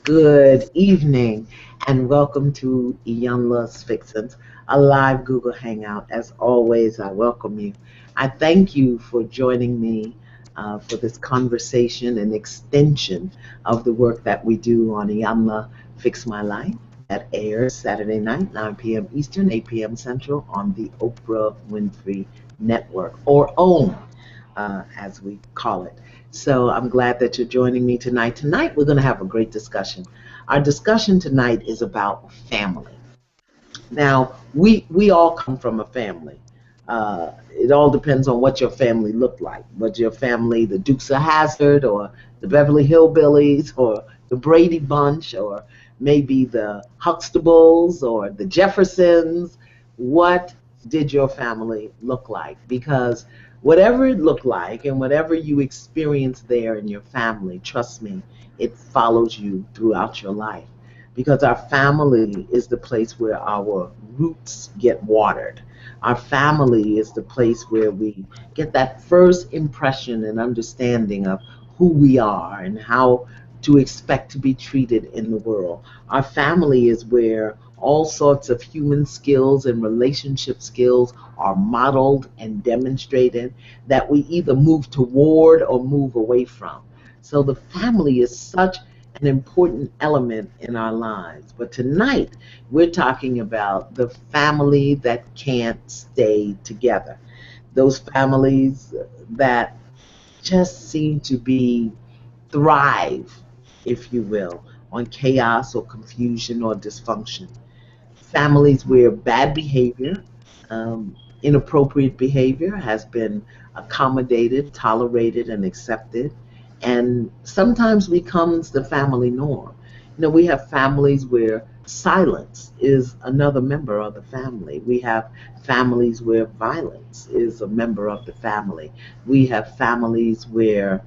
Good evening, and welcome to IyanlaFixins, a live Google Hangout. As always, I welcome you. I thank you for joining me for this conversation and extension of the work that we do on Iyanla Fix My Life. That airs Saturday night, 9 p.m. Eastern, 8 p.m. Central on the Oprah Winfrey Network, or OWN, as we call it. So I'm glad that you're joining me tonight. Tonight, we're going to have a great discussion. Our discussion tonight is about family. Now, we all come from a family. It all depends on what your family looked like. Was your family the Dukes of Hazzard, or the Beverly Hillbillies, or the Brady Bunch, or maybe the Huxtables, or the Jeffersons? What did your family look like? Because whatever it looked like and whatever you experienced there in your family, trust me, it follows you throughout your life, because our family is the place where our roots get watered. Our family is the place where we get that first impression and understanding of who we are and how to expect to be treated in the world. Our family is where all sorts of human skills and relationship skills are modeled and demonstrated, that we either move toward or move away from. So the family is such an important element in our lives. But tonight, we're talking about the family that can't stay together. Those families that just seem to be thrive, if you will, on chaos or confusion or dysfunction. Families where bad behavior, inappropriate behavior has been accommodated, tolerated, and accepted, and sometimes becomes the family norm. We have families where silence is another member of the family. We have families where violence is a member of the family. We have families where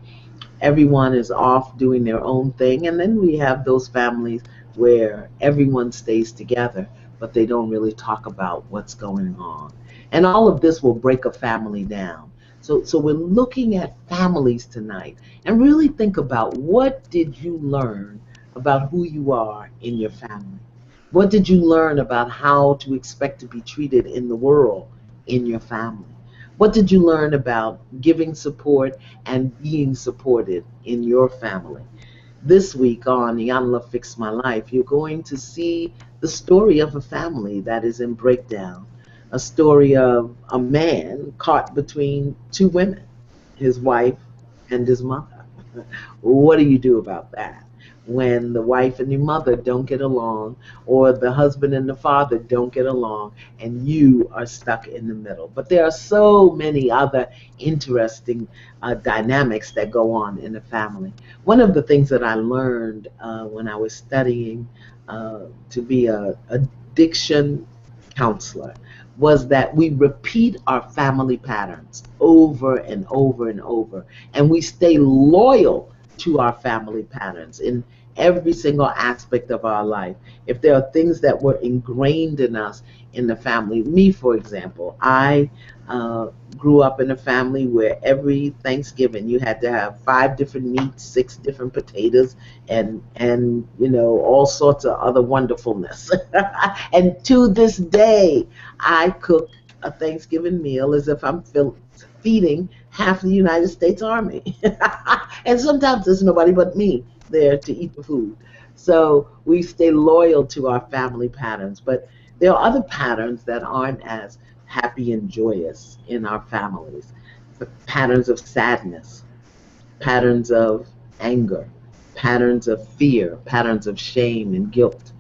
everyone is off doing their own thing. And then we have those families where everyone stays together, but they don't really talk about what's going on. And all of this will break a family down. So we're looking at families tonight, and really think about, what did you learn about who you are in your family? What did you learn about how to expect to be treated in the world in your family? What did you learn about giving support and being supported in your family? This week on Iyanla Fix My Life, you're going to see the story of a family that is in breakdown, a story of a man caught between two women, his wife and his mother. What do you do about that? When the wife and the mother don't get along, or the husband and the father don't get along, and you are stuck in the middle. But there are so many other interesting dynamics that go on in the family. One of the things that I learned when I was studying to be a addiction counselor was that we repeat our family patterns over and over and over, and we stay loyal to our family patterns in every single aspect of our life. If there are things that were ingrained in us in the family, me, for example, I grew up in a family where every Thanksgiving you had to have 5 different meats, 6 different potatoes, and all sorts of other wonderfulness. And to this day, I cook a Thanksgiving meal as if I'm feeding half the United States Army. And sometimes there's nobody but me there to eat the food. So we stay loyal to our family patterns. But there are other patterns that aren't as happy and joyous in our families. Patterns of sadness, patterns of anger, patterns of fear, patterns of shame and guilt,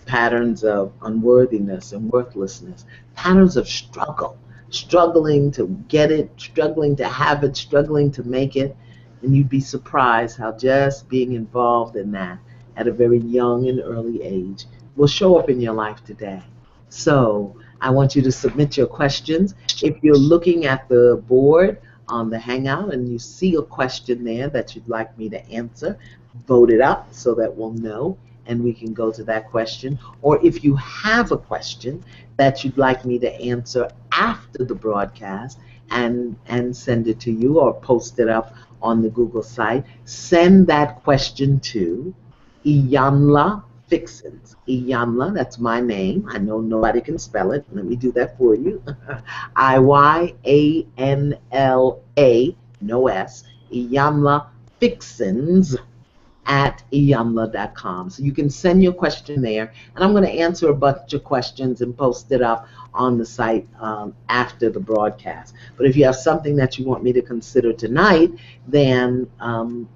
patterns of unworthiness and worthlessness, patterns of struggle, struggling to get it, struggling to have it, struggling to make it. And you'd be surprised how just being involved in that at a very young and early age will show up in your life today. So I want you to submit your questions. If you're looking at the board on the Hangout and you see a question there that you'd like me to answer, vote it up so that we'll know and we can go to that question. Or if you have a question that you'd like me to answer after the broadcast and send it to you, or post it up on the Google site, send that question to IyanlaFixins. Iyanla, that's my name. I know nobody can spell it. Let me do that for you. Iyanla, no S, IyanlaFixins at Iyanla.com. So you can send your question there, and I'm going to answer a bunch of questions and post it up on the site after the broadcast. But if you have something that you want me to consider tonight, then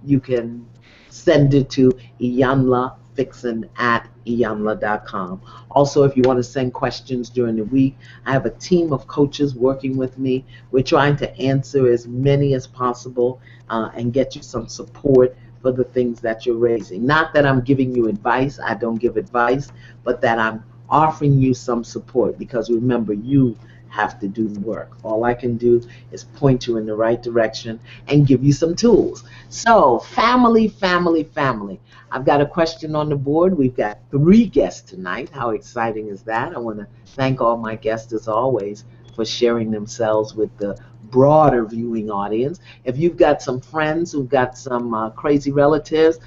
you can send it to IyanlaFixin at Iyanla.com. Also, if you want to send questions during the week, I have a team of coaches working with me. We're trying to answer as many as possible and get you some support for the things that you're raising. Not that I'm giving you advice, I don't give advice, but that I'm offering you some support, because remember, you have to do the work. All I can do is point you in the right direction and give you some tools. So, family, family, family. I've got a question on the board. We've got 3 guests tonight. How exciting is that? I want to thank all my guests, as always, for sharing themselves with the broader viewing audience. If you've got some friends who've got some crazy relatives,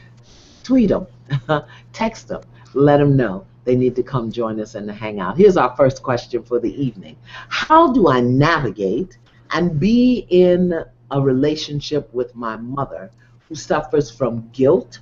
tweet them, text them, let them know they need to come join us and to hang out. Here's our first question for the evening. How do I navigate and be in a relationship with my mother who suffers from guilt,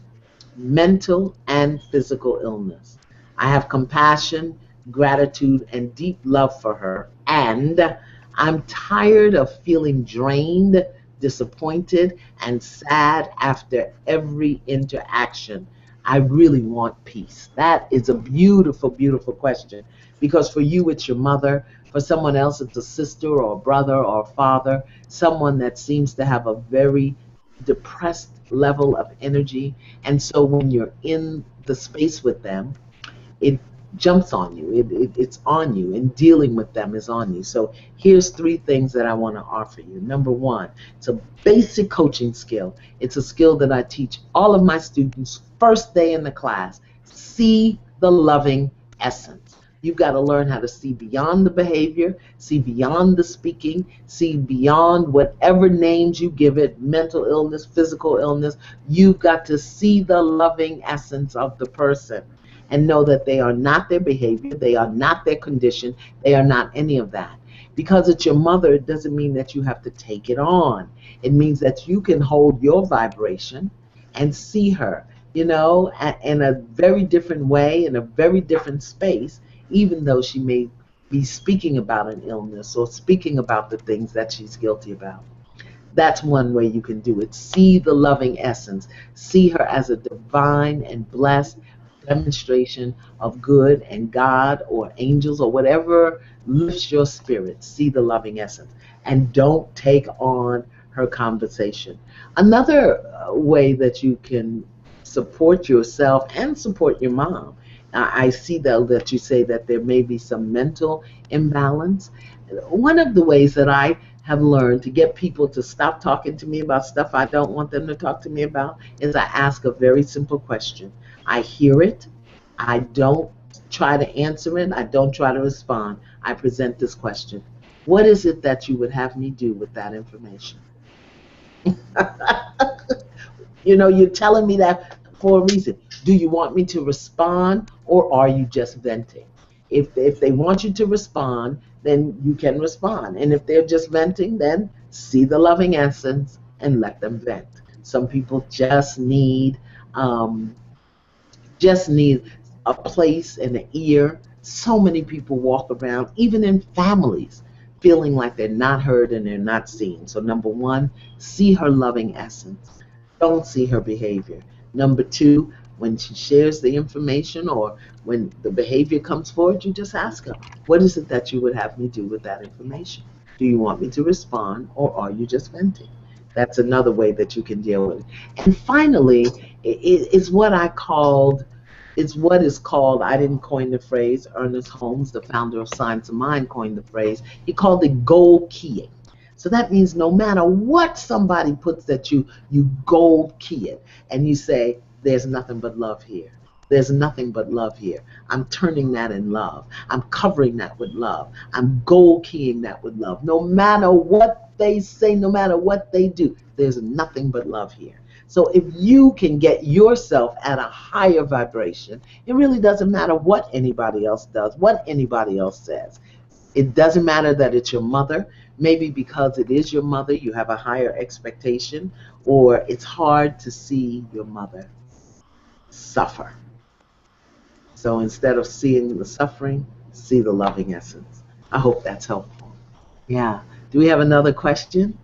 mental and physical illness? I have compassion, gratitude, and deep love for her, and I'm tired of feeling drained, disappointed, and sad after every interaction. I really want peace. That is a beautiful, beautiful question, because for you, it's your mother. For someone else, it's a sister or a brother or a father, someone that seems to have a very depressed level of energy. And so when you're in the space with them, it jumps on you. It's on you, and dealing with them is on you. So here's 3 things that I want to offer you. Number 1, it's a basic coaching skill. It's a skill that I teach all of my students first day in the class. See the loving essence. You've got to learn how to see beyond the behavior, see beyond the speaking, see beyond whatever names you give it, mental illness, physical illness. You've got to see the loving essence of the person and know that they are not their behavior, they are not their condition, they are not any of that. Because it's your mother, it doesn't mean that you have to take it on. It means that you can hold your vibration and see her, in a very different way, in a very different space, even though she may be speaking about an illness or speaking about the things that she's guilty about. That's one way you can do it. See the loving essence. See her as a divine and blessed demonstration of good and God or angels or whatever lifts your spirit. See the loving essence. And don't take on her conversation. Another way that you can support yourself and support your mom. I see though that you say that there may be some mental imbalance. One of the ways that I have learned to get people to stop talking to me about stuff I don't want them to talk to me about is I ask a very simple question. I hear it. I don't try to answer it. I don't try to respond. I present this question. What is it that you would have me do with that information? You're telling me that for a reason. Do you want me to respond, or are you just venting? If they want you to respond, then you can respond. And if they're just venting, then see the loving essence and let them vent. Some people just need a place and an ear. So many people walk around, even in families, feeling like they're not heard and they're not seen. So number 1, see her loving essence. Don't see her behavior. Number 2, when she shares the information or when the behavior comes forward, you just ask her, what is it that you would have me do with that information? Do you want me to respond, or are you just venting? That's another way that you can deal with it. And finally, it's what is called, I didn't coin the phrase, Ernest Holmes, the founder of Science of Mind, coined the phrase. He called it gold keying. So that means no matter what somebody puts at you, you gold key it. And you say, there's nothing but love here. There's nothing but love here. I'm turning that in love. I'm covering that with love. I'm gold keying that with love. No matter what they say, no matter what they do, there's nothing but love here. So if you can get yourself at a higher vibration, it really doesn't matter what anybody else does, what anybody else says. It doesn't matter that it's your mother. Maybe because it is your mother, you have a higher expectation, or it's hard to see your mother suffer. So instead of seeing the suffering, see the loving essence. I hope that's helpful. Yeah. Do we have another question?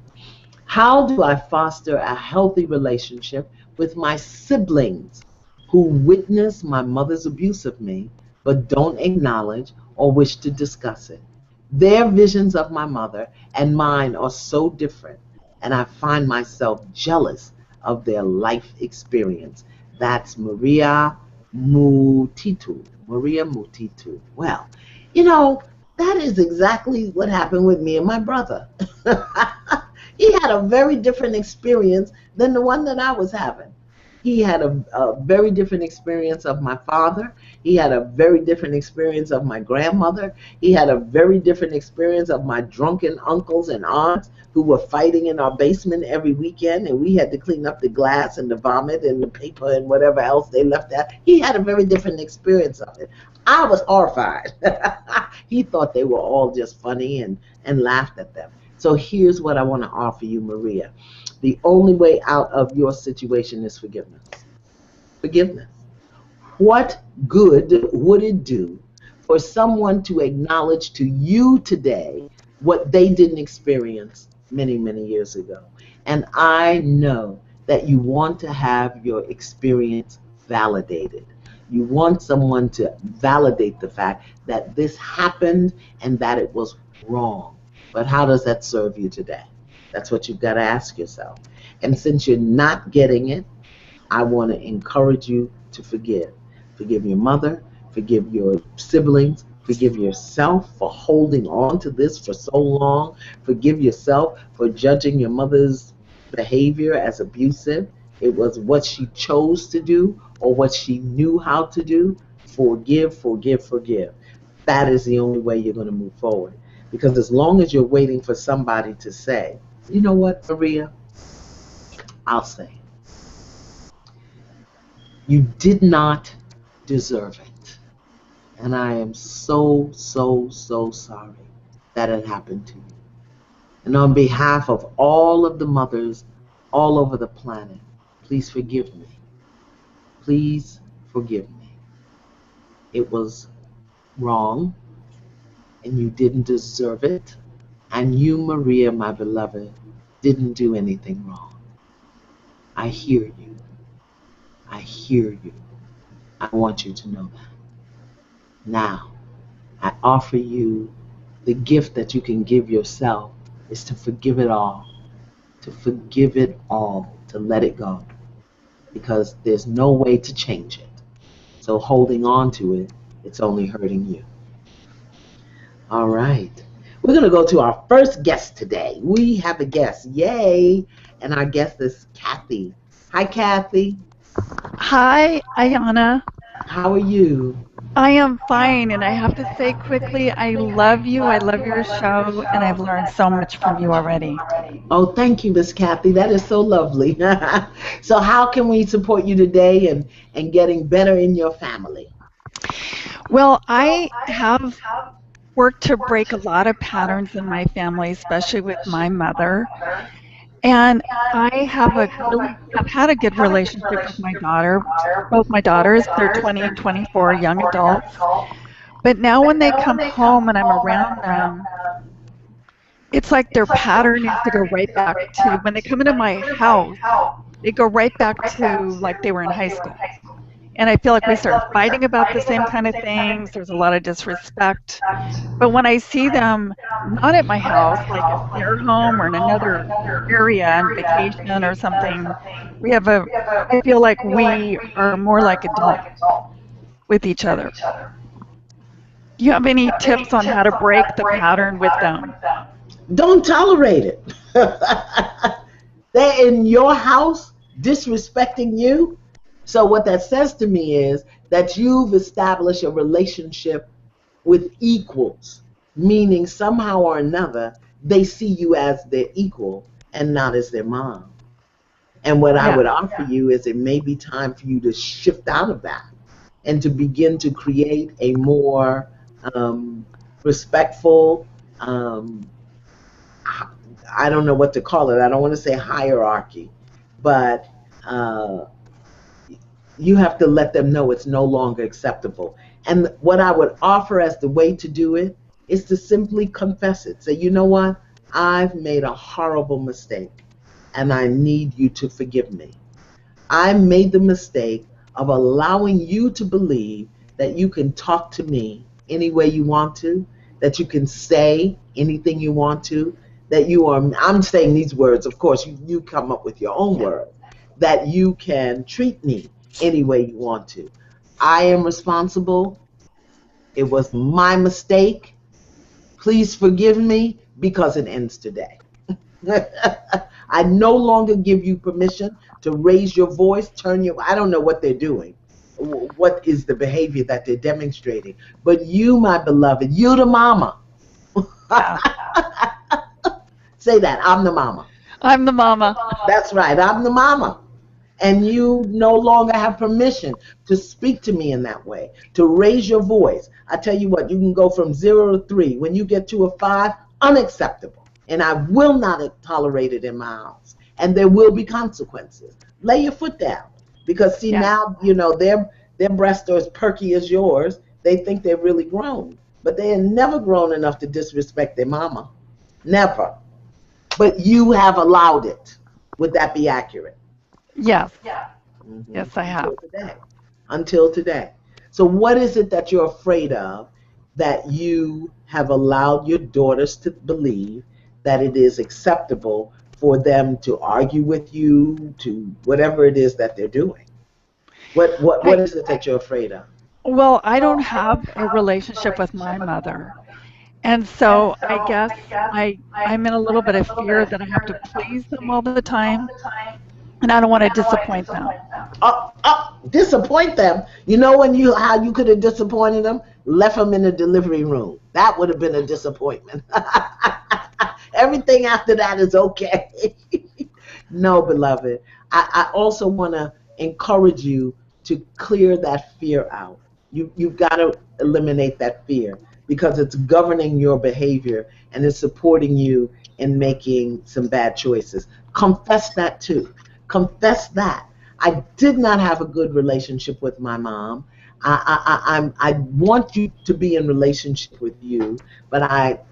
How do I foster a healthy relationship with my siblings who witness my mother's abuse of me but don't acknowledge or wish to discuss it? Their visions of my mother and mine are so different, and I find myself jealous of their life experience. That's Maria Mutitu. Maria Mutitu. Well, you know, that is exactly what happened with me and my brother. He had a very different experience than the one that I was having. He had a very different experience of my father. He had a very different experience of my grandmother. He had a very different experience of my drunken uncles and aunts who were fighting in our basement every weekend, and we had to clean up the glass and the vomit and the paper and whatever else they left out. He had a very different experience of it. I was horrified. He thought they were all just funny and laughed at them. So here's what I want to offer you, Maria. The only way out of your situation is forgiveness. Forgiveness. What good would it do for someone to acknowledge to you today what they didn't experience many, many years ago? And I know that you want to have your experience validated. You want someone to validate the fact that this happened and that it was wrong. But how does that serve you today? That's what you've got to ask yourself. And since you're not getting it, I want to encourage you to forgive. Forgive your mother, forgive your siblings, forgive yourself for holding on to this for so long. Forgive yourself for judging your mother's behavior as abusive. It was what she chose to do or what she knew how to do. Forgive, forgive, forgive. That is the only way you're going to move forward. Because as long as you're waiting for somebody to say, you know what, Maria, I'll say, you did not deserve it. And I am so, so, so sorry that it happened to you. And on behalf of all of the mothers all over the planet, please forgive me. Please forgive me. It was wrong, and you didn't deserve it. And you, Maria, my beloved, didn't do anything wrong. I hear you. I hear you. I want you to know that. Now, I offer you the gift that you can give yourself is to forgive it all. To forgive it all. To let it go. Because there's no way to change it. So holding on to it, it's only hurting you. All right. We're going to go to our first guest today. We have a guest. Yay. And our guest is Kathy. Hi, Kathy. Hi, Iyanla. How are you? I am fine, and I have to say quickly, I love you. I love your show, and I've learned so much from you already. Oh, thank you, Miss Kathy. That is so lovely. So how can we support you today and getting better in your family? Well, I have worked to break a lot of patterns in my family, especially with my mother. And I have had a good relationship with my daughter, both my daughters. They're 20 and 24, young adults. But now when they come home and I'm around them, it's like their pattern is to go right back to when they come into my house, they go right back to like they were in high school. And I feel like we start fighting about the same kind of things. There's a lot of disrespect. But when I see them not at my house, like at their home or in another area on vacation or something, I feel like we are more like adults with each other. Do you have any tips on how to break the pattern with them? Don't tolerate it. They're in your house disrespecting you. So what that says to me is that you've established a relationship with equals, meaning somehow or another they see you as their equal and not as their mom. And what I Yeah. would offer you is it may be time for you to shift out of that and to begin to create a more um, respectful, um, I don't know what to call it. I don't want to say hierarchy, but uh, you have to let them know it's no longer acceptable. And what I would offer as the way to do it is to simply confess it. Say, you know what? I've made a horrible mistake and I need you to forgive me. I made the mistake of allowing you to believe that you can talk to me any way you want to, that you can say anything you want to, that you are, I'm saying these words, of course, you come up with your own Yeah. words, that you can treat me any way you want to. I am responsible. It was my mistake. Please forgive me because it ends today. I no longer give you permission to raise your voice, turn your, I don't know what they're doing. What is the behavior that they're demonstrating? But you, my beloved, you the mama. Yeah. Say that, I'm the mama. I'm the mama. That's right, I'm the mama. And you no longer have permission to speak to me in that way, to raise your voice. I tell you what, you can go from 0 to 3. When you get to a 5, unacceptable. And I will not tolerate it in my house. And there will be consequences. Lay your foot down. Because see Yeah. now, you know, their breasts are as perky as yours. They think they're really grown. But they are never grown enough to disrespect their mama. Never. But you have allowed it. Would that be accurate? Yes. Mhm. Yes, I have. Until today. Until today. So, what is it that you're afraid of that you have allowed your daughters to believe that it is acceptable for them to argue with you, to whatever it is that they're doing? What I is it that you're afraid of? well, I don't have a relationship with my mother. And so I guess I'm in a little bit of fear that I have to please them all the time, and I don't want to disappoint them. Disappoint them. You know when you how you could have disappointed them? Left them in the delivery room. That would have been a disappointment. Everything after that is okay. No, beloved. I also want to encourage you to clear that fear out. You've got to eliminate that fear because it's governing your behavior and it's supporting you in making some bad choices. Confess that too. Confess that. I did not have a good relationship with my mom. I want you to be in relationship with you, but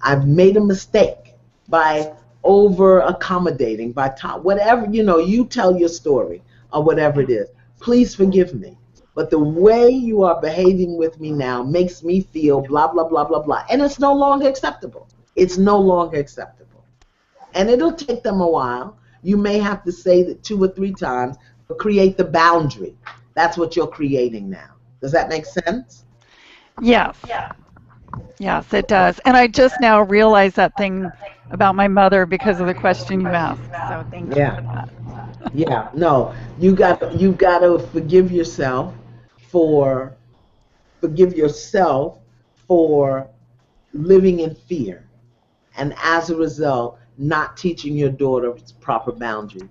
I've made a mistake by over accommodating, by whatever, you know, you tell your story or whatever Yeah. it is. Please forgive me. But the way you are behaving with me now makes me feel blah, blah, blah, blah, blah. And it's no longer acceptable. It's no longer acceptable. And it'll take them a while. You may have to say that 2 or 3 times, but create the boundary. That's what you're creating now. Does that make sense? Yes. Yes, it does. And I just now realized that thing about my mother because of the question you asked. So thank you for Yeah. that. Yeah. No, you got to for forgive yourself for living in fear, and as a result, not teaching your daughter proper boundaries.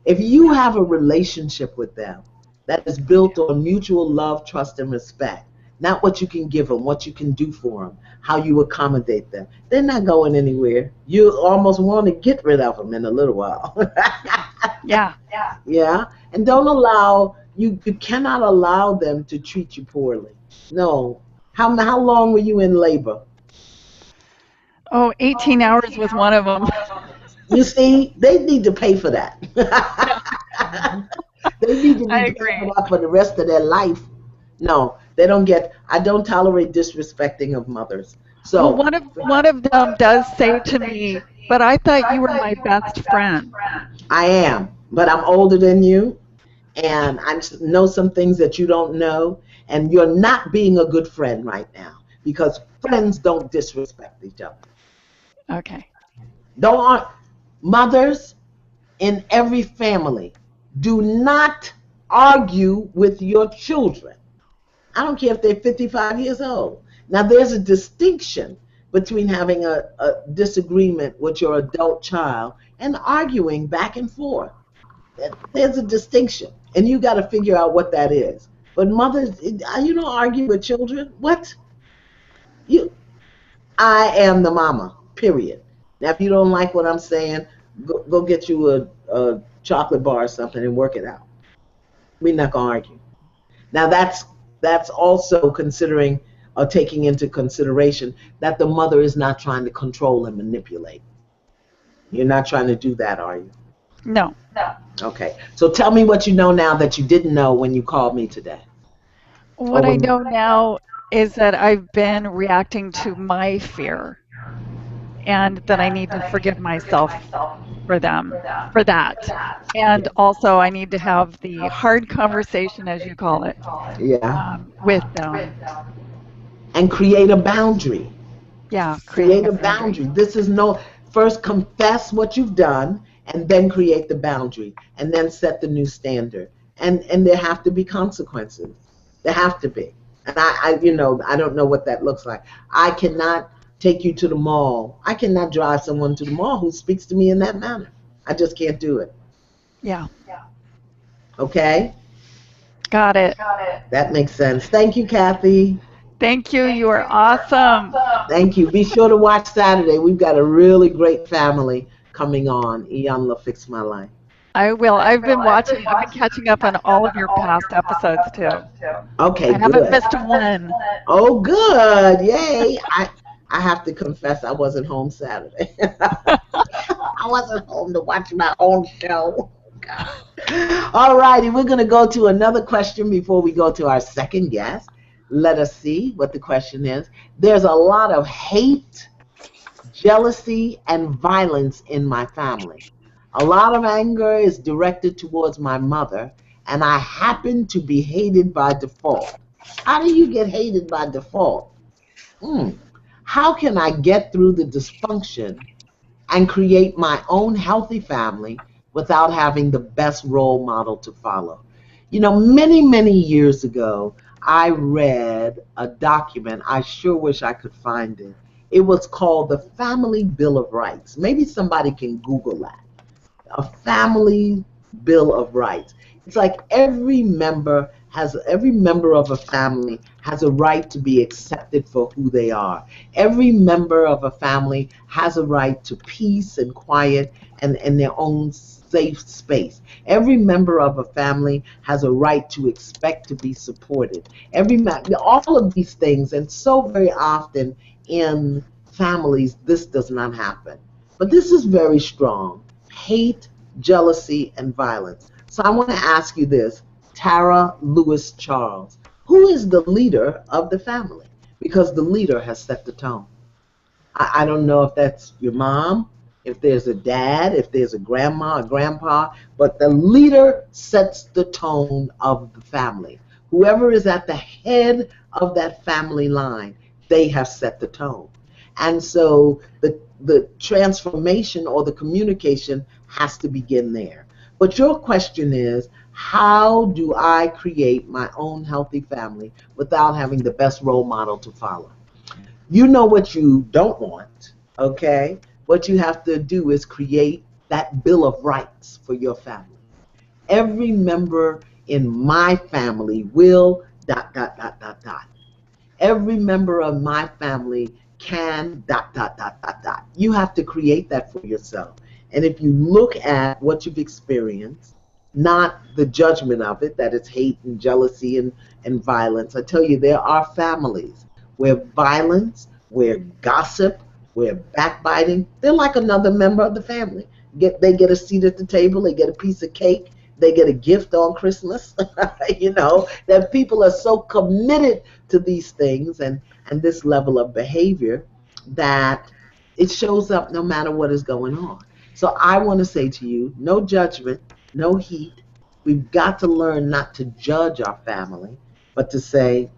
If you have a relationship with them that is built on mutual love, trust, and respect, not what you can give them, what you can do for them, how you accommodate them, they're not going anywhere. You almost want to get rid of them in a little while. Yeah. Yeah. Yeah, and don't allow you cannot allow them to treat you poorly. No. How long were you in labor? Oh, 18 hours was one of them. You see, they need to pay for that. Yeah, They need to be I paying for agree. that for the rest of their life. No, they don't get. I don't tolerate disrespecting of mothers. Well, So one of them does say to me, "But I thought you were my best friend." I am, but I'm older than you, and I know some things that you don't know, and you're not being a good friend right now because friends don't disrespect each other. Okay. Don't mothers in every family do not argue with your children. I don't care if they're 55 years old. Now, there's a distinction between having a disagreement with your adult child and arguing back and forth. There's a distinction, and you got to figure out what that is. But mothers, you don't argue with children. What? You, I am the mama. Period. Now, if you don't like what I'm saying, go get you a chocolate bar or something and work it out. We're not gonna argue. Now, that's also considering or taking into consideration that the mother is not trying to control and manipulate. You're not trying to do that, are you? No. Okay. So tell me what you know now that you didn't know when you called me today. Or What I when know now is that I've been reacting to my fear and that I need to forgive myself for them, for that. And yeah. also, I need to have the hard conversation, as you call it, Yeah. with them. And create a boundary. Yeah, creating Create a a boundary. boundary. This is no, first confess what you've done and then create the boundary and then set the new standard. And there have to be consequences. There have to be. And I don't know what that looks like. I cannot take you to the mall. I cannot drive someone to the mall who speaks to me in that manner. I just can't do it. Yeah, Okay? got it. That makes sense. Thank you, Kathy. Thank you. You are awesome. Thank you. Be sure to watch Saturday. We've got a really great family coming on. Iyanla Fix My Life. I will. I've been catching up on all of your past episodes too. Okay, I haven't good. missed one. Oh, good. Yay. I have to confess I wasn't home Saturday. I wasn't home to watch my own show. God. All righty, we're going to go to another question before we go to our second guest. Let us see what the question is. There's a lot of hate, jealousy, and violence in my family. A lot of anger is directed towards my mother, and I happen to be hated by default. How do you get hated by default? Hmm. How can I get through the dysfunction and create my own healthy family without having the best role model to follow? Many, many years ago, I read a document. I sure wish I could find it. It was called the Family Bill of Rights. Maybe somebody can Google that. A family bill of rights. It's like every member of a family has a right to be accepted for who they are. Every member of a family has a right to peace and quiet and their own safe space. Every member of a family has a right to expect to be supported. All of these things, and so very often in families, this does not happen. But this is very strong: hate, jealousy, and violence. So I want to ask you this, Tara Lewis Charles, who is the leader of the family? Because the leader has set the tone. I don't know if that's your mom, if there's a dad, if there's a grandma, a grandpa, but the leader sets the tone of the family. Whoever is at the head of that family line, they have set the tone. And so the transformation or the communication has to begin there. But your question is, how do I create my own healthy family without having the best role model to follow? You know what you don't want, okay? What you have to do is create that bill of rights for your family. Every member in my family will dot dot dot dot dot. Every member of my family can dot dot dot dot dot. You have to create that for yourself. And if you look at what you've experienced, not the judgment of it, that it's hate and jealousy and violence, I tell you, there are families where violence, where gossip, where backbiting, they're like another member of the family. They get a seat at the table, they get a piece of cake, they get a gift on Christmas. That people are so committed to these things and this level of behavior that it shows up no matter what is going on. So I want to say to you, no judgment, no heat. We've got to learn not to judge our family, but to say,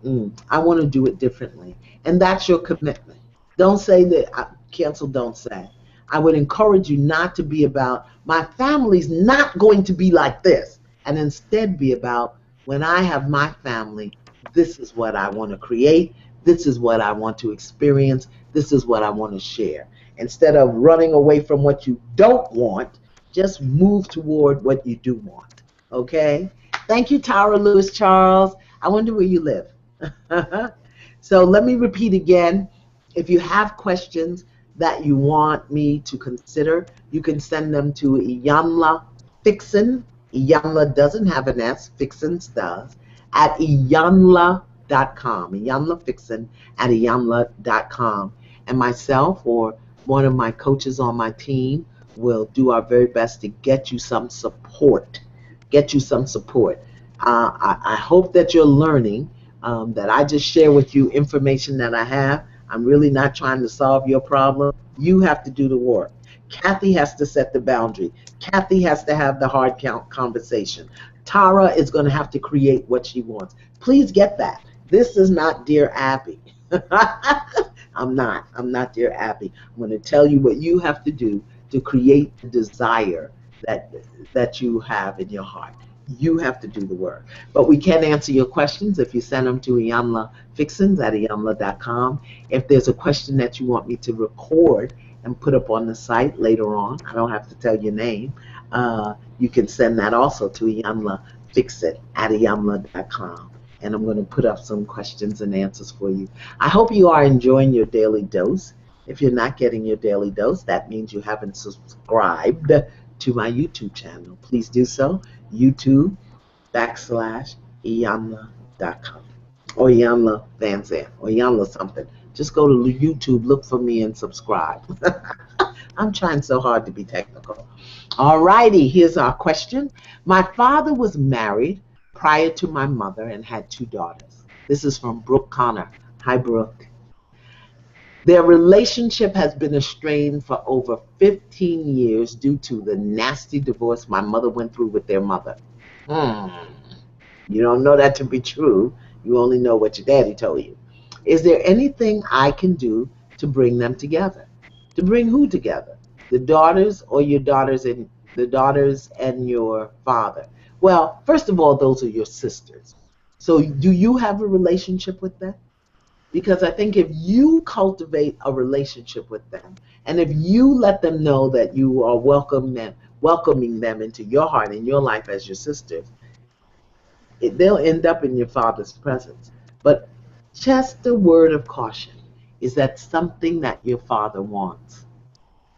I want to do it differently. And that's your commitment. Don't say that, cancel, don't say. I would encourage you not to be about, my family's not going to be like this, and instead be about, when I have my family, this is what I want to create, this is what I want to experience, this is what I want to share. Instead of running away from what you don't want, Just move toward what you do want. Okay? Thank you, Tara Lewis Charles. I wonder where you live. So let me repeat again. If you have questions that you want me to consider, you can send them to IyanlaFixin. Iyanla doesn't have an S, Fixins does, at Iyanla.com. IyanlaFixin at Iyanla.com. And myself or one of my coaches on my team will do our very best to get you some support. Get you some support. I hope that you're learning, that I just share with you information that I have. I'm really not trying to solve your problem. You have to do the work. Kathy has to set the boundary. Kathy has to have the hard count conversation. Tara is going to have to create what she wants. Please get that. This is not Dear Abby. I'm not. I'm not Dear Abby. I'm going to tell you what you have to do to create the desire that you have in your heart. You have to do the work. But we can answer your questions if you send them to IyanlaFixins at Iyanla.com. If there's a question that you want me to record and put up on the site later on, I don't have to tell your name, you can send that also to IyanlaFixin at Iyanla.com. And I'm going to put up some questions and answers for you. I hope you are enjoying your daily dose. If you're not getting your daily dose, that means you haven't subscribed to my YouTube channel. Please do so. YouTube /Iyanla.com or Iyanla Vanzant or Iyanla something. Just go to YouTube, look for me, and subscribe. I'm trying so hard to be technical. All righty, here's our question. My father was married prior to my mother and had 2 daughters. This is from Brooke Connor. Hi, Brooke. Their relationship has been strained for over 15 years due to the nasty divorce my mother went through with their mother. Hmm. You don't know that to be true. You only know what your daddy told you. Is there anything I can do to bring them together? To bring who together? The daughters or your daughters and the daughters and your father? Well, first of all, those are your sisters. So do you have a relationship with them? Because I think if you cultivate a relationship with them, and if you let them know that you are welcoming them into your heart and your life as your sisters, they'll end up in your father's presence. But just a word of caution, is that something that your father wants?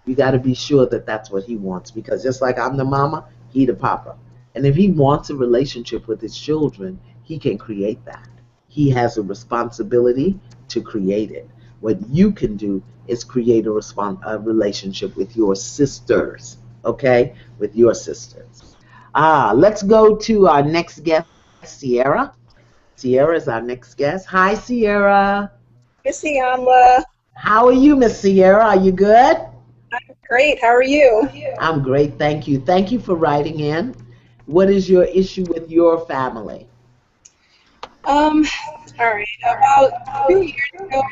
You got to be sure that that's what he wants, because just like I'm the mama, he the papa. And if he wants a relationship with his children, he can create that. He has a responsibility to create it. What you can do is create a relationship with your sisters, okay? With your sisters. Let's go to our next guest, Sierra. Sierra is our next guest. Hi, Sierra. Miss Iyanla. How are you, Miss Sierra? Are you good? I'm great. How are you? I'm great, thank you. Thank you for writing in. What is your issue with your family? Um, all right. About 2 years ago,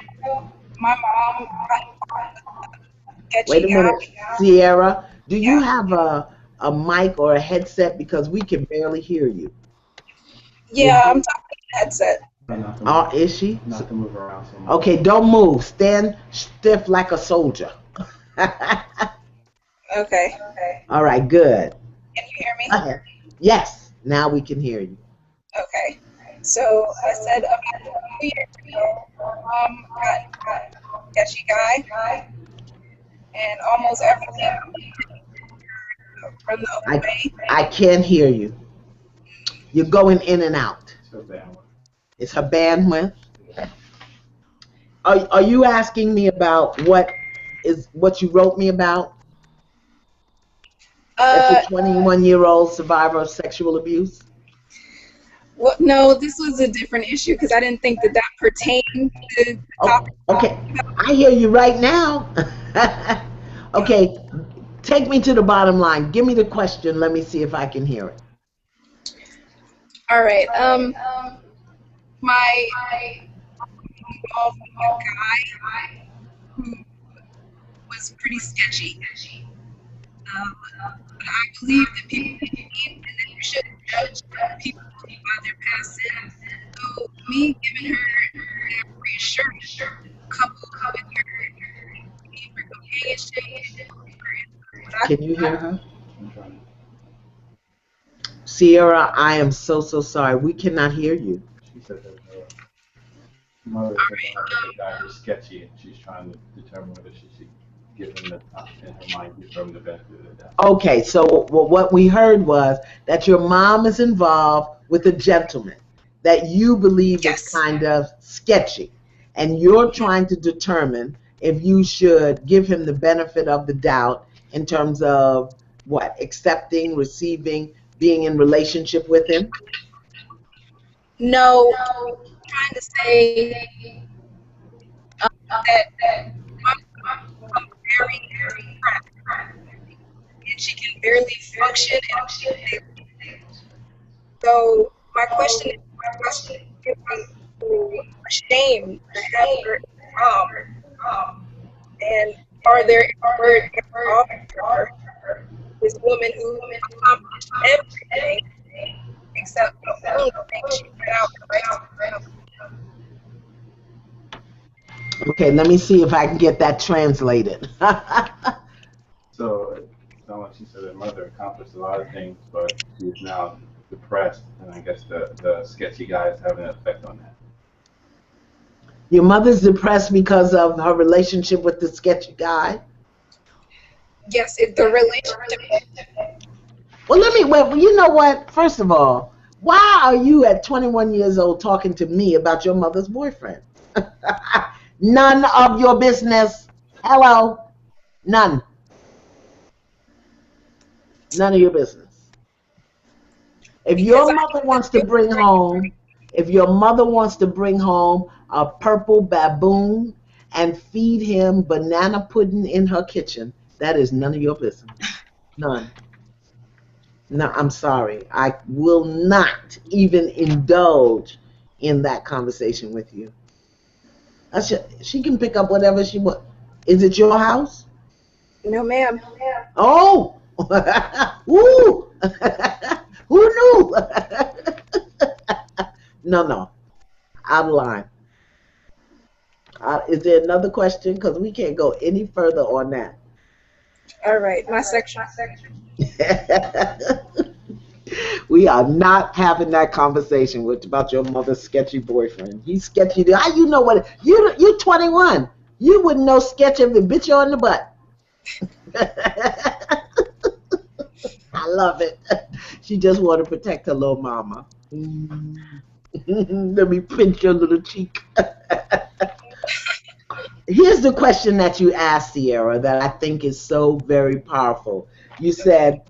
my mom got a Wait sketchy a guy. minute, Sierra. Do you Yeah. have a mic or a headset, because we can barely hear you? Yeah, I'm talking headset. Oh, is she? Not to move around so much. Okay, don't move. Stand stiff like a soldier. Okay. All right, good. Can you hear me? Go ahead. Yes, now we can hear you. Okay. So I said about 2 years ago, my mom got a sketchy guy, and almost everything from the I way. I can't hear you. You're going in and out. It's her bandwidth. Are you asking me about what you wrote me about as a Uh, 21-year-old survivor of sexual abuse? well, no, this was a different issue because I didn't think that that pertained to the Oh, topic. okay. I hear you right now. Okay, take me to the bottom line. Give me the question. Let me see if I can hear it. All right. My involved with a guy who was pretty sketchy. But I believe that people need and that you shouldn't judge people by their past sins. So me giving her that reassurance, coupled with her need for companionship and what I Can you hear her? Sierra, I am so, so sorry. We cannot hear you. She said that her mother All said right. that the guy was sketchy, and she's trying to determine whether she should give him the in her mind give him the benefit of the doubt. Okay, so what we heard was that your mom is involved with a gentleman that you believe is Yes. kind of sketchy, and you're Mhm. trying to determine if you should give him the benefit of the doubt in terms of what, accepting, receiving, being in relationship with him. No, trying to say that I'm very depressed and she can barely function in a day. So my question is, why she feeling ashamed to have her and are there any words you can offer this woman who accomplished everything except the only thing she put out right? Okay, let me see if I can get that translated. So it sounds like she said her mother accomplished a lot of things, but she's now depressed, and I guess the sketchy guy is having an effect on that. Your mother's depressed because of her relationship with the sketchy guy. Yes, it's the relationship. Well, you know what? First of all, why are you at 21 years old talking to me about your mother's boyfriend? None of your business. Hello? None. None of your business. If Because your I mother need wants to to bring home, if your mother wants to bring home a purple baboon and feed him banana pudding in her kitchen, that is none of your business. None. No, I'm sorry. I will not even indulge in that conversation with you. She can pick up whatever she wants. Is it your house? no, ma'am. Oh! Ooh! Who knew? No, no. Out of line. Is there another question? Because we can't go any further on that. All right, my section. We are not having that conversation with about your mother's sketchy boyfriend. He's sketchy. How you know what? You 21. You wouldn't know sketch if it bit you on the butt. I love it. She just want to protect her little mama. Let me pinch your little cheek. Here's the question that you asked, Sierra, that I think is so very powerful. You said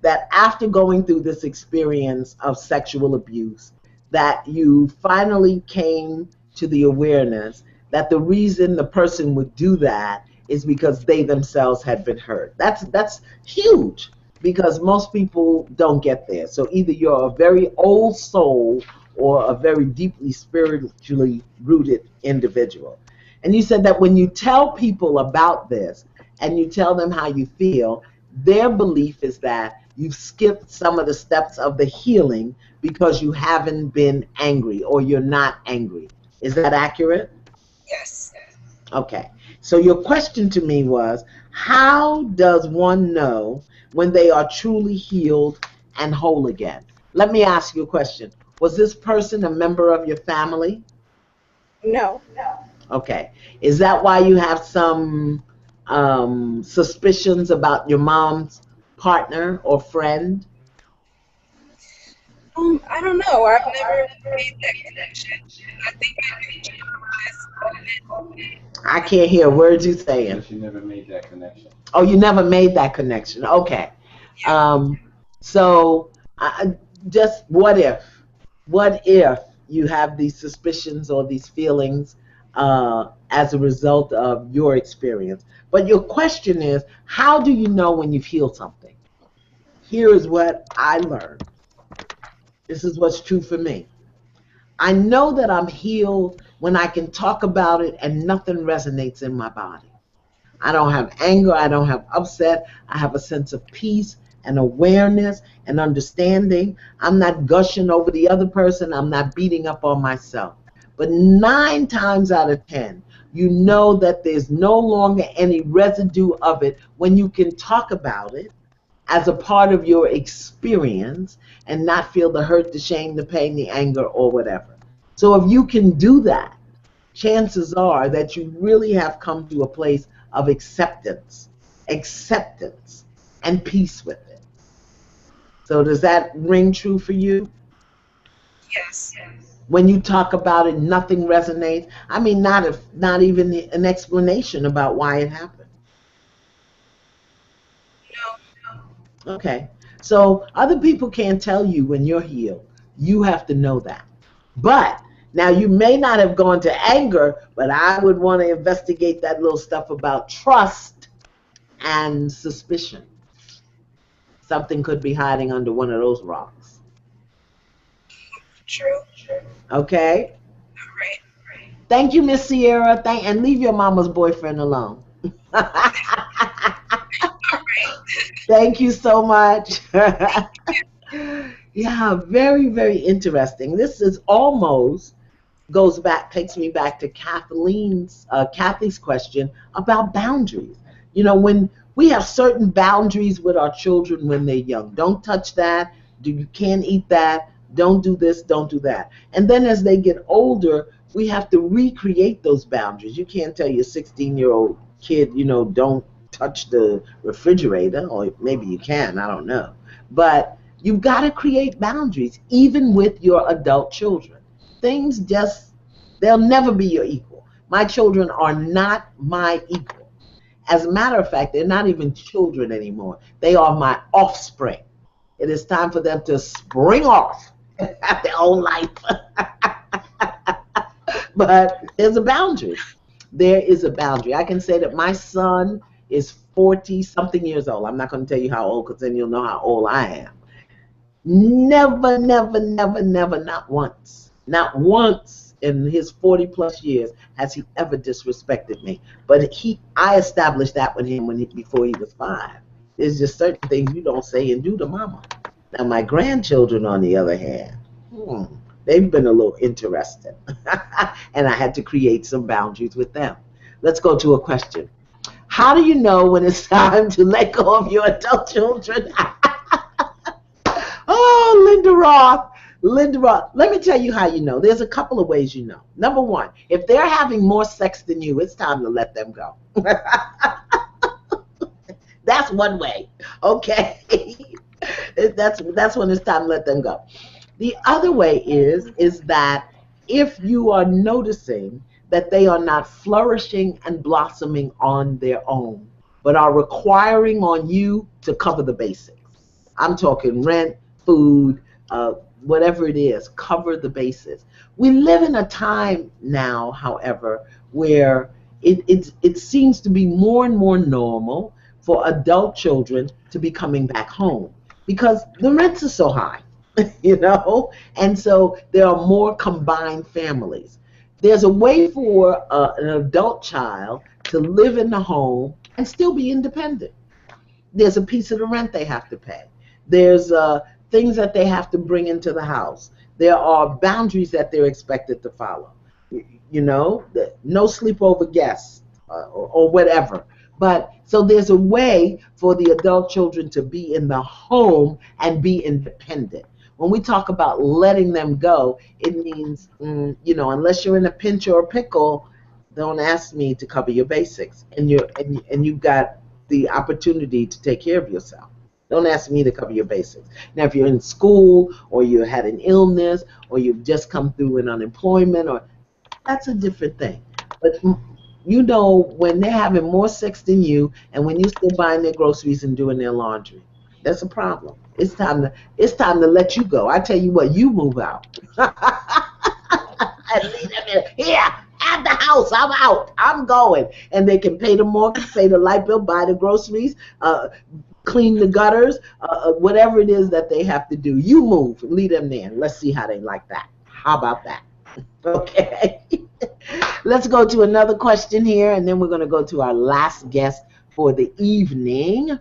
that after going through this experience of sexual abuse, that you finally came to the awareness that the reason the person would do that is because they themselves had been hurt. That's huge because most people don't get there. So either you're a very old soul or a very deeply spiritually rooted individual. And you said that when you tell people about this and you tell them how you feel, their belief is that you've skipped some of the steps of the healing because you haven't been angry or you're not angry. Is that accurate? Yes. Okay. So your question to me was, how does one know when they are truly healed and whole again? Let me ask you a question. Was this person a member of your family? No. Okay. Is that why you have some suspicions about your mom's partner or friend? I don't know. I've never made that connection. I think I knew each other. I can't hear words you're So saying. she never made that connection. Oh, you never made that connection. Okay. Yeah. Um, so just what if you have these suspicions or these feelings as a result of your experience? But your question is, how do you know when you've healed something? Here is what I learned. This is what's true for me. I know that I'm healed when I can talk about it and nothing resonates in my body. I don't have anger. I don't have upset. I have a sense of peace and awareness and understanding. I'm not gushing over the other person. I'm not beating up on myself. But 9 times out of 10, you know that there's no longer any residue of it when you can talk about it as a part of your experience and not feel the hurt, the shame, the pain, the anger, or whatever. So if you can do that, chances are that you really have come to a place of acceptance, and peace with it. So does that ring true for you? Yes. When you talk about it, nothing resonates. I mean, not even an explanation about why it happened. No. Okay. So other people can't tell you when you're healed. You have to know that. But now you may not have gone to anger, but I would want to investigate that little stuff about trust and suspicion. Something could be hiding under one of those rocks. True. Okay? All right. Thank you, Miss Sierra. And leave your mama's boyfriend alone. All right. Thank you so much. Yeah, very, very interesting. This is almost takes me back to Kathy's question about boundaries. You know, when we have certain boundaries with our children when they're young. Don't touch that. You can't eat that. Don't do this. Don't do that. And then as they get older, we have to recreate those boundaries. You can't tell your 16-year-old kid, don't touch the refrigerator, or maybe you can, I don't know. But you've got to create boundaries, even with your adult children. Things they'll never be your equal. My children are not my equal. As a matter of fact, they're not even children anymore. They are my offspring. It is time for them to spring off at their own life. But there's a boundary. There is a boundary. I can say that my son is 40 something years old. I'm not going to tell you how old, because then you'll know how old I am. Never, never, never, never, not once in his 40 plus years has he ever disrespected me. But I established that with him before he was 5. There's just certain things you don't say and do to mama. Now my grandchildren, on the other hand, they've been a little interesting. And I had to create some boundaries with them. Let's go to a question. How do you know when it's time to let go of your adult children? Oh, Linda Roth. Let me tell you how you know. There's a couple of ways you know. Number one, if they're having more sex than you, it's time to let them go. That's one way. Okay. That's when it's time to let them go. The other way is that if you are noticing that they are not flourishing and blossoming on their own, but are requiring on you to cover the basics. I'm talking rent, food, whatever it is, cover the bases. We live in a time now, however, where it seems to be more and more normal for adult children to be coming back home because the rents are so high, and so there are more combined families. There's a way for an adult child to live in the home and still be independent. There's a piece of the rent they have to pay. There's things that they have to bring into the house. There are boundaries that they're expected to follow. No sleepover guests or whatever. But so there's a way for the adult children to be in the home and be independent. When we talk about letting them go, it means, unless you're in a pinch or a pickle, don't ask me to cover your basics. And you've got the opportunity to take care of yourself. Don't ask me to cover your basics. Now, if you're in school or you had an illness or you've just come through an unemployment, that's a different thing. But when they're having more sex than you and when you're still buying their groceries and doing their laundry, that's a problem. It's time to let you go. I tell you what, you move out. And leave them in. Here, at the house, I'm out. I'm going. And they can pay the mortgage, pay the light bill, buy the groceries, clean the gutters, whatever it is that they have to do. You move, leave them there. Let's see how they like that. How about that? Okay. Let's go to another question here, and then we're going to go to our last guest for the evening.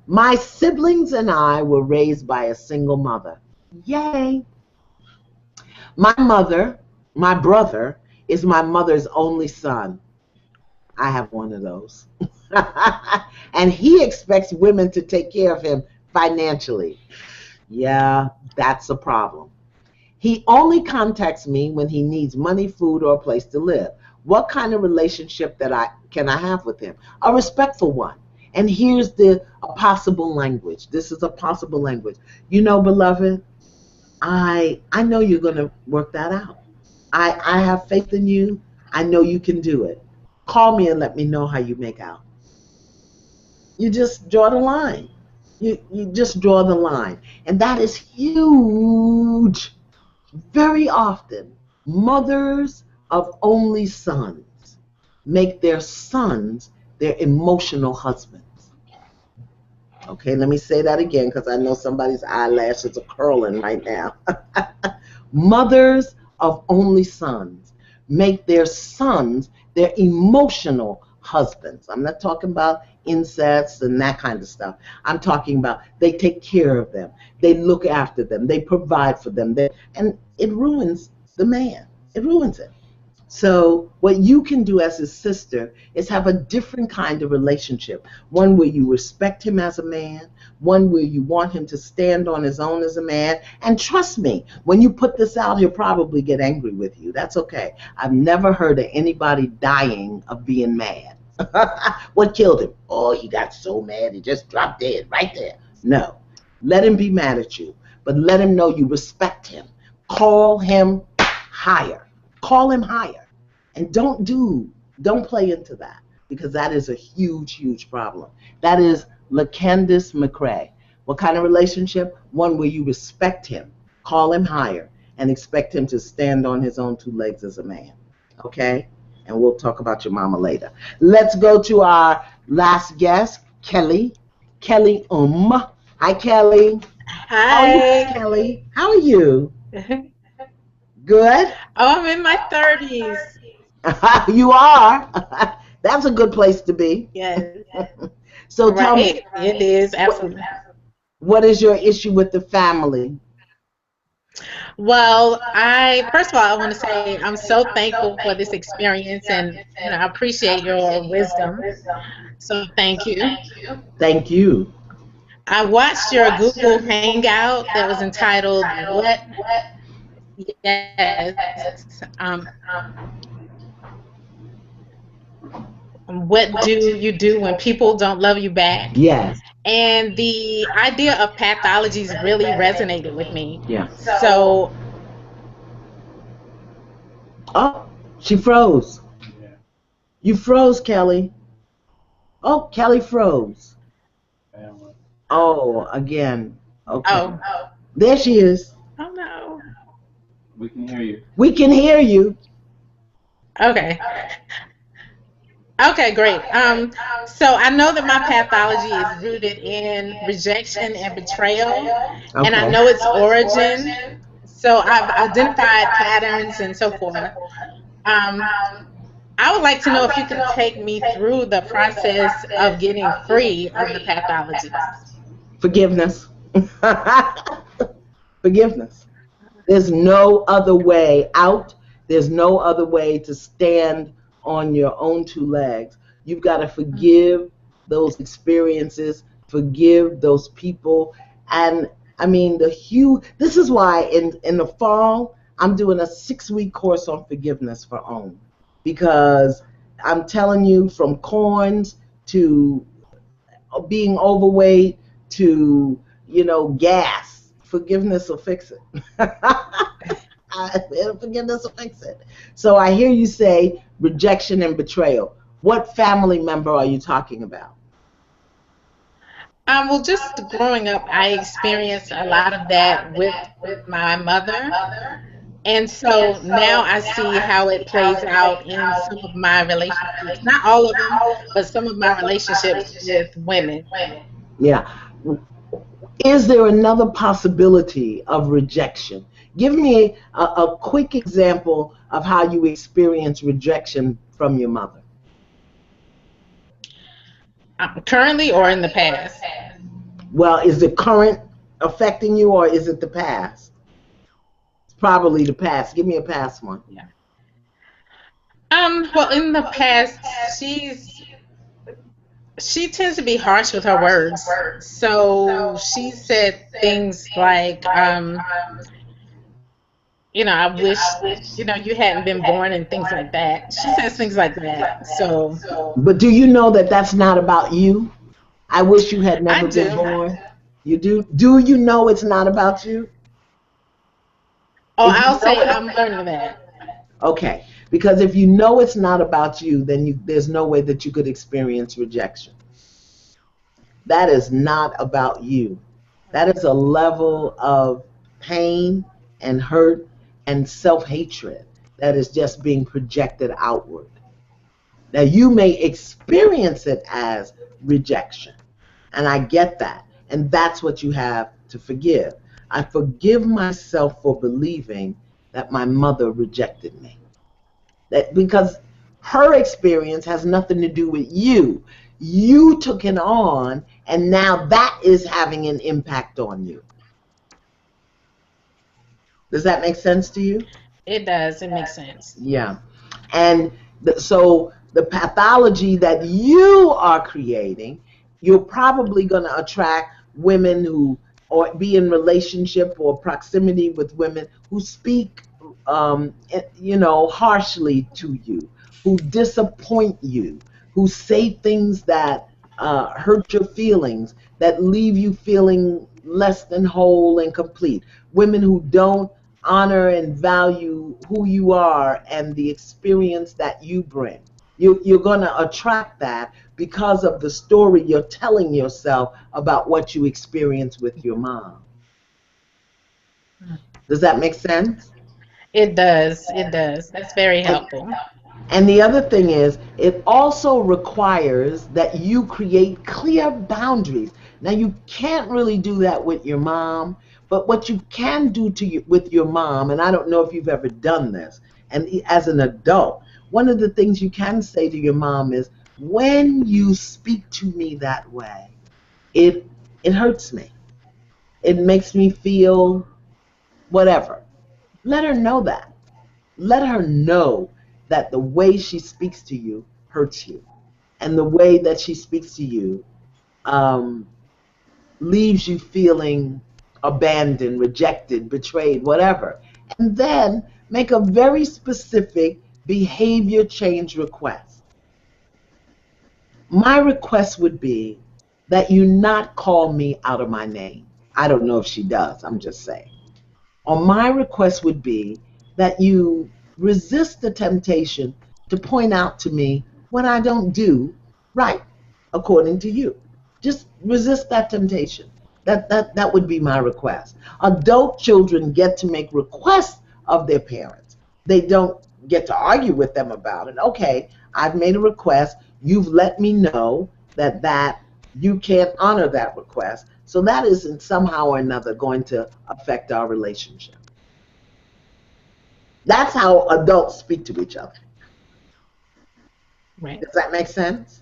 My siblings and I were raised by a single mother. Yay. My brother, is my mother's only son. I have one of those. And he expects women to take care of him financially. Yeah, that's a problem. He only contacts me when he needs money, food, or a place to live. What kind of relationship that I can I have with him? A respectful one. And here's the a possible language. This is a possible language. You know, beloved, I know you're gonna work that out. I have faith in you. I know you can do it. Call me and let me know how you make out. You just draw the line. You just draw the line. And that is huge. Very often, mothers of only sons make their sons their emotional husbands. Okay, let me say that again because I know somebody's eyelashes are curling right now. Mothers of only sons make their sons their emotional husbands. I'm not talking about incest and that kind of stuff. I'm talking about they take care of them, they look after them, they provide for them, and it ruins the man. It ruins it. So what you can do as his sister is have a different kind of relationship. One where you respect him as a man, one where you want him to stand on his own as a man. And trust me, when you put this out, he'll probably get angry with you. That's okay. I've never heard of anybody dying of being mad. What killed him? Oh, he got so mad he just dropped dead right there. No. Let him be mad at you, but let him know you respect him. Call him higher. Call him higher. And don't play into that because that is a huge, huge problem. That is LaCandice McCrae. What kind of relationship? One where you respect him, call him higher, and expect him to stand on his own two legs as a man. Okay? And we'll talk about your mama later. Let's go to our last guest, Kelly. Kelly. Hi, Kelly. How are you, Hi. Kelly? How are you? Oh, Good? I'm in my 30s. You are. That's a good place to be. Yes, So tell right. me, It is, what, absolutely. what is your issue with the family? Well, first of all, I want to say I'm so thankful for this experience and, I appreciate your wisdom. So thank you. Thank you. I watched your Google Hangout that was entitled Yes, what do you do when people don't love you back? Yes. And the idea of pathologies really resonated with me. Yeah. So, Oh, she froze. Yeah. You froze, Kelly. Oh, Kelly froze. Family. Oh, again. Okay. oh, There she is. oh no. We can hear you. We can hear you. Okay. Okay, great. So I know that my pathology is rooted in rejection and betrayal, and I Okay. know its origin. So I've identified patterns and so forth. Um, I would like to know if you could take me through the process of getting free of the pathologies. Forgiveness. Forgiveness. There's no other way out. There's no other way to stand on your own two legs. You've got to forgive those experiences, forgive those people. And I mean, this is why in the fall, I'm doing a 6-week course on forgiveness for OWN. Because I'm telling you, from corns to being overweight to, gas, forgiveness will fix it. Forgiveness will fix it. So I hear you say rejection and betrayal. What family member are you talking about? Well, just growing up, I experienced a lot of that with my mother. And so now I see how it plays out in some of my relationships. Not all of them, but some of my relationships with women. Yeah. Is there another possibility of rejection? Give me a quick example of how you experience rejection from your mother. Currently or in the past. Well, is the current affecting you or is it the past? It's probably the past. Give me a past one. Yeah. Well, in the past, she tends to be harsh with her words. So she said things like, I wish, you hadn't been born and things like that. She says things like that. So But do you know that that's not about you? I wish you had I never been do. born. You do? Do you know it's not about you? Oh, If you I'll know say it, I'm learning that. okay. Because if you know it's not about you, then there's no way that you could experience rejection. That is not about you. That is a level of pain and hurt and self hatred that is just being projected outward. Now, you may experience it as rejection, and I get that. And that's what you have to forgive. I forgive myself for believing that my mother rejected me. That because her experience has nothing to do with you. You took it on, and now that is having an impact on you. Does that make sense to you? It does. It makes sense. Yeah. And so the pathology that you are creating, you're probably going to attract women who, or be in relationship or proximity with women who speak, harshly to you, who disappoint you, who say things that hurt your feelings, that leave you feeling less than whole and complete. Women who don't honor and value who you are and the experience that you bring. You're going to attract that because of the story you're telling yourself about what you experienced with your mom. Does that make sense? It does. It does. That's very And helpful. And the other thing is, it also requires that you create clear boundaries. Now, you can't really do that with your mom, but what you can do with your mom, and I don't know if you've ever done this, and as an adult, one of the things you can say to your mom is, when you speak to me that way, it it hurts me. It makes me feel whatever. Let her know that. Let her know that the way she speaks to you hurts you, and the way that she speaks to you um, leaves you feeling abandoned, rejected, betrayed, whatever. And then make a very specific behavior change request. My request would be that you not call me out of my name. I don't know if she does, I'm just saying. Or my request would be that you resist the temptation to point out to me what I don't do right, according to you. Just resist that temptation. That would be my request. Adult children get to make requests of their parents. They don't get to argue with them about it. Okay, I've made a request. You've let me know that you can't honor that request. So that isn't somehow or another going to affect our relationship. That's how adults speak to each other. Right. Does that make sense?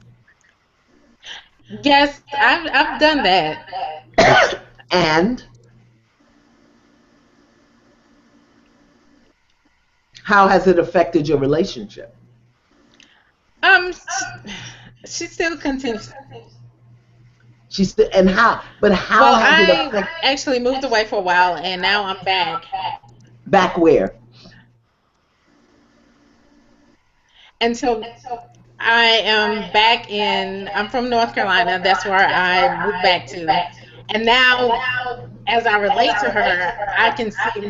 Yes, I've done that. And how has it affected your relationship? Um, she still continues. And how? But how Well, has it I affected? actually moved away for a while, and now I'm back. Back where? And so I am back in. I'm from North Carolina. That's where I moved back to. And now, as I relate to her, I can see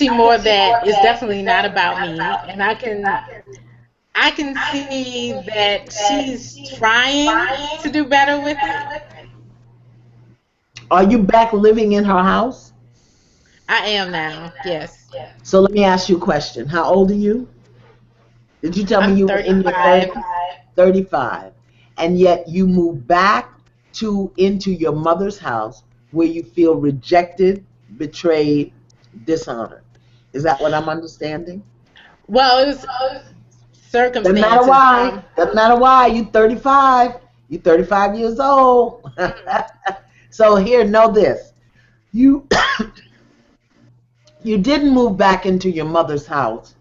more that is definitely not about me, and I can see that she's trying to do better with it. Are you back living in her house? I am now. Yes. So let me ask you a question. How old are you? Did you tell me I'm you were in your 35. 30s? 35. And yet you moved back into your mother's house where you feel rejected, betrayed, dishonored. Is that what I'm understanding? Well, it was Doesn't matter circumstances. why. Doesn't matter why. You 35. You 35 years old. Mhm. So here, know this. You you didn't move back into your mother's house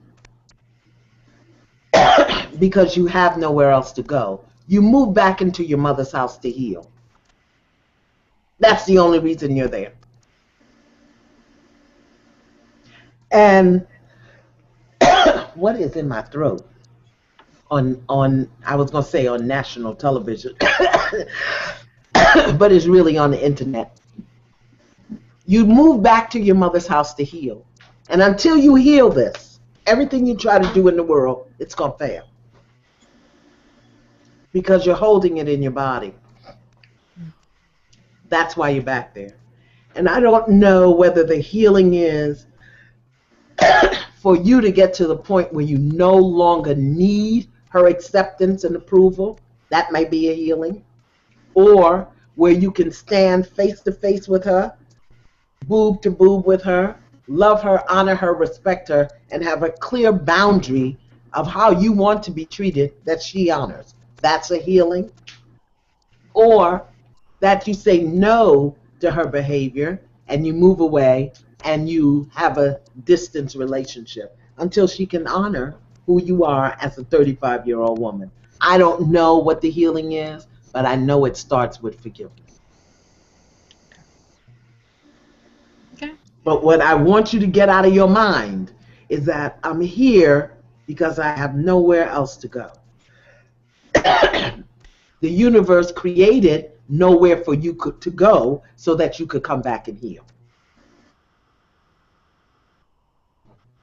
because you have nowhere else to go. You move back into your mother's house to heal. That's the only reason you're there. And what is in my throat on I was going to say on national television, but it's really on the internet. You move back to your mother's house to heal. And until you heal this, everything you try to do in the world, it's going to fail because you're holding it in your body. That's why you're back there. And I don't know whether the healing is for you to get to the point where you no longer need her acceptance and approval. That may be a healing. Or where you can stand face to face with her, boob to boob with her, love her, honor her, respect her, and have a clear boundary of how you want to be treated that she honors. That's a healing. Or that you say no to her behavior and you move away and you have a distance relationship until she can honor who you are as a 35-year-old woman. I don't know what the healing is, but I know it starts with forgiveness. Okay. But what I want you to get out of your mind is that I'm here because I have nowhere else to go. The universe created nowhere for you to go so that you could come back and heal.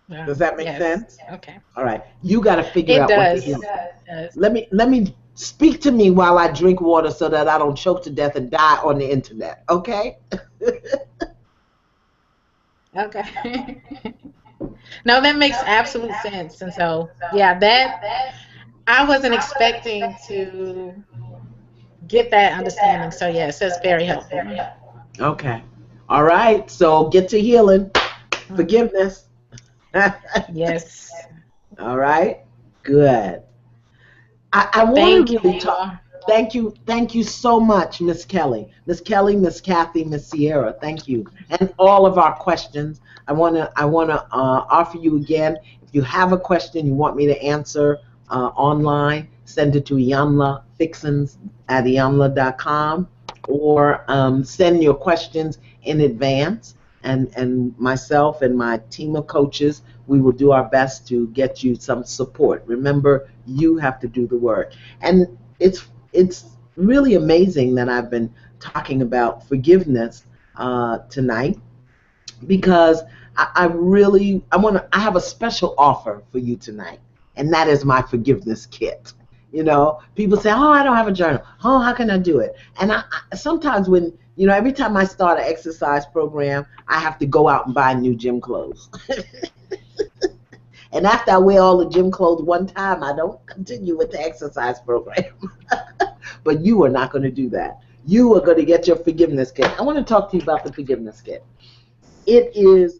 Wow. Does that make Yes. sense? Okay. All right. You got to figure It out what the does. healing. It does. Let me speak to me while I drink water so that I don't choke to death and die on the internet. Okay? Okay. No, that makes absolute sense. And so, yeah, that I wasn't expecting to get that understanding. So, yes, that's very helpful. Okay. All right. So get to healing. Mhm. Forgiveness. Yes. All right. Good. I want Thank to really talk. you. Thank you so much, Miss Kelly, Miss Kathy, Miss Sierra. Thank you, and all of our questions. I wanna offer you again. If you have a question you want me to answer online, send it to IyanlaFixins at Iyanla.com, or send your questions in advance. And myself and my team of coaches, we will do our best to get you some support. Remember, you have to do the work. And it's really amazing that I've been talking about forgiveness tonight because I really I have a special offer for you tonight, and that is my forgiveness kit. You know, people say, "Oh, I don't have a journal. Oh, how can I do it?" And I sometimes when every time I start an exercise program, I have to go out and buy new gym clothes. And after I wear all the gym clothes one time, I don't continue with the exercise program. But you are not going to do that. You are going to get your forgiveness kit. I want to talk to you about the forgiveness kit. It is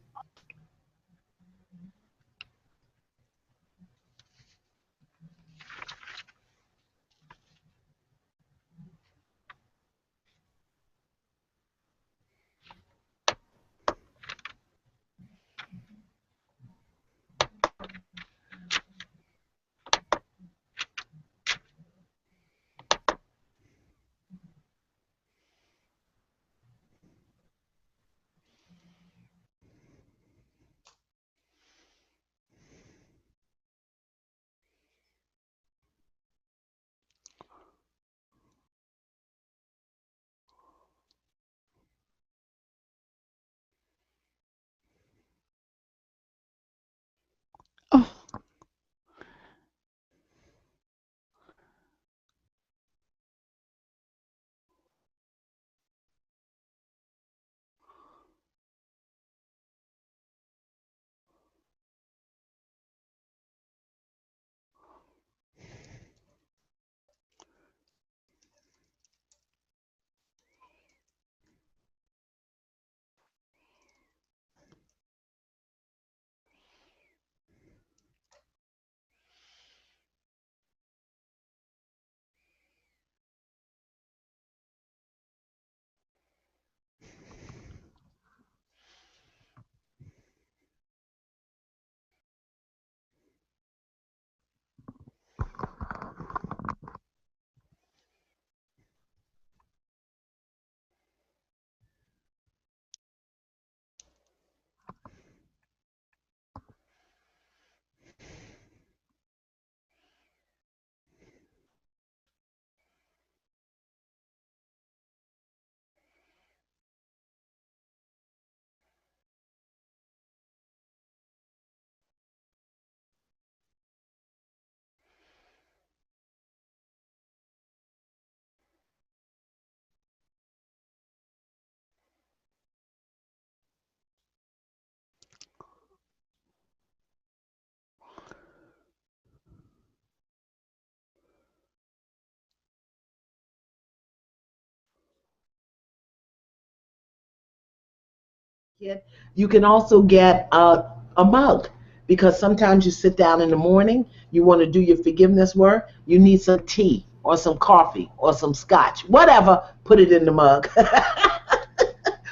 kit. You can also get a mug because sometimes you sit down in the morning, you want to do your forgiveness work, you need some tea or some coffee or some scotch, whatever, put it in the mug.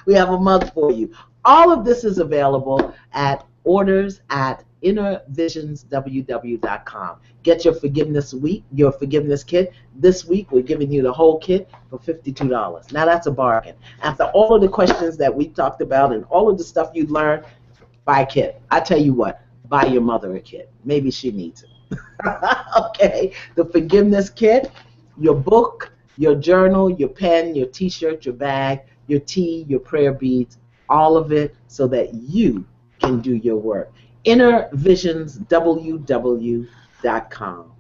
We have a mug for you. All of this is available at orders at innervisionsww.com. Get your forgiveness week, your forgiveness kit. This week we're giving you the whole kit for $52. Now that's a bargain. After all of the questions that we talked about and all of the stuff you learned, buy a kit. I tell you what, buy your mother a kit. Maybe she needs it. Okay, the forgiveness kit, your book, your journal, your pen, your t-shirt, your bag, your tea, your prayer beads, all of it so that you can do your work. InnerVisionsWW.com.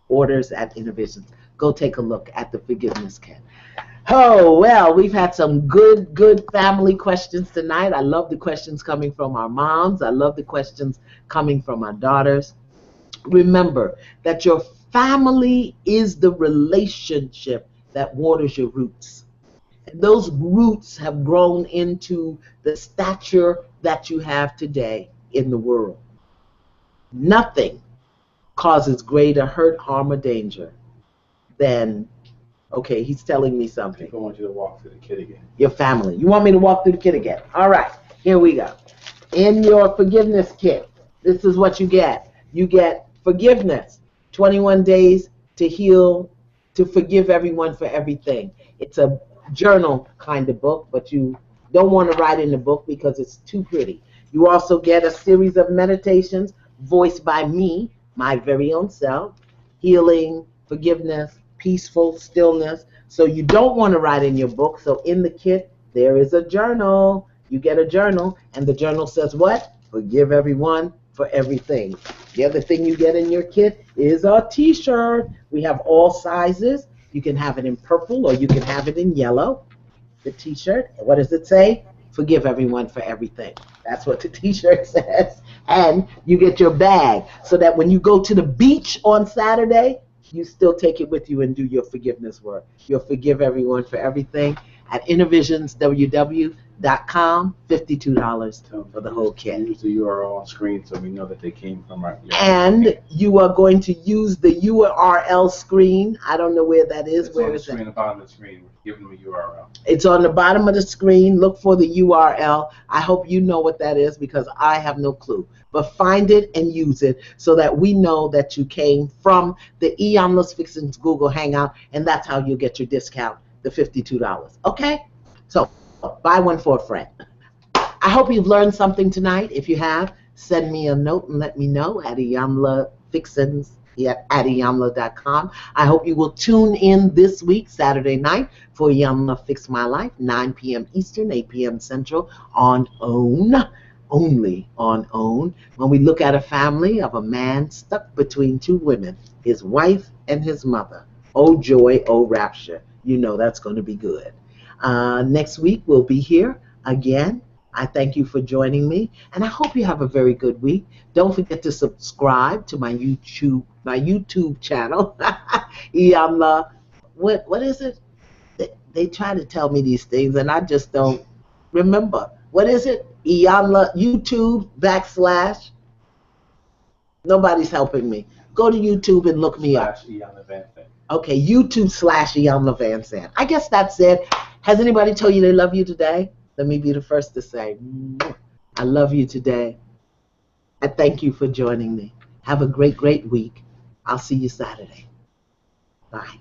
Orders at InnerVisions. Go take a look at the forgiveness kit. Oh, well, we've had some good family questions tonight. I love the questions coming from our moms. I love the questions coming from our daughters. Remember that your family is the relationship that waters your roots. And those roots have grown into the stature that you have today in the world. Nothing causes greater hurt, harm, or danger than, okay, he's telling me something. People want you to walk through the kit again. Your family. You want me to walk through the kit again? All right, here we go. In your forgiveness kit, this is what you get. You get forgiveness, 21 days to heal, to forgive everyone for everything. It's a journal kind of book, but you don't want to write in the book because it's too pretty. You also get a series of meditations voiced by me, my very own self, healing, forgiveness, peaceful, stillness. So you don't want to write in your book. So in the kit, there is a journal. You get a journal, and the journal says what? Forgive everyone for everything. The other thing you get in your kit is a t-shirt. We have all sizes. You can have it in purple or you can have it in yellow. The t-shirt, what does it say? Forgive everyone for everything. That's what the t-shirt says. And you get your bag so that when you go to the beach on Saturday, you still take it with you and do your forgiveness work. You'll forgive everyone for everything at InnerVisionsWW.com, $52 for the whole kit. Use the URL on screen so we know that they came from our. And you are going to use the URL screen. I don't know where that is. It's where on the is screen, it? the bottom of the screen. We're giving them a URL. It's on the bottom of the screen. Look for the URL. I hope you know what that is because I have no clue. But find it and use it so that we know that you came from the IyanlaFixins Google Hangout, and that's how you get your discount, the $52. Okay? So buy one for a friend. I hope you've learned something tonight. If you have, send me a note and let me know at IyanlaFixins at Iyanla.com. I hope you will tune in this week, Saturday night, for Iyanla Fix My Life, 9 p.m. Eastern, 8 p.m. Central on OWN. Only on OWN, when we look at a family of a man stuck between two women, his wife and his mother. Oh joy, oh rapture. You know that's going to be good. Next week we'll be here again. I thank you for joining me, and I hope you have a very good week. Don't forget to subscribe to my YouTube channel. Iyanla, what is it? They try to tell me these things, and I just don't remember. What is it? Iyanla, YouTube / nobody's helping me. Go to YouTube and look me up. Iyanla Vanzant. Okay, YouTube / Iyanla Vanzant. I guess that's it. Has anybody told you they love you today? Let me be the first to say, I love you today. I thank you for joining me. Have a great week. I'll see you Saturday. Bye.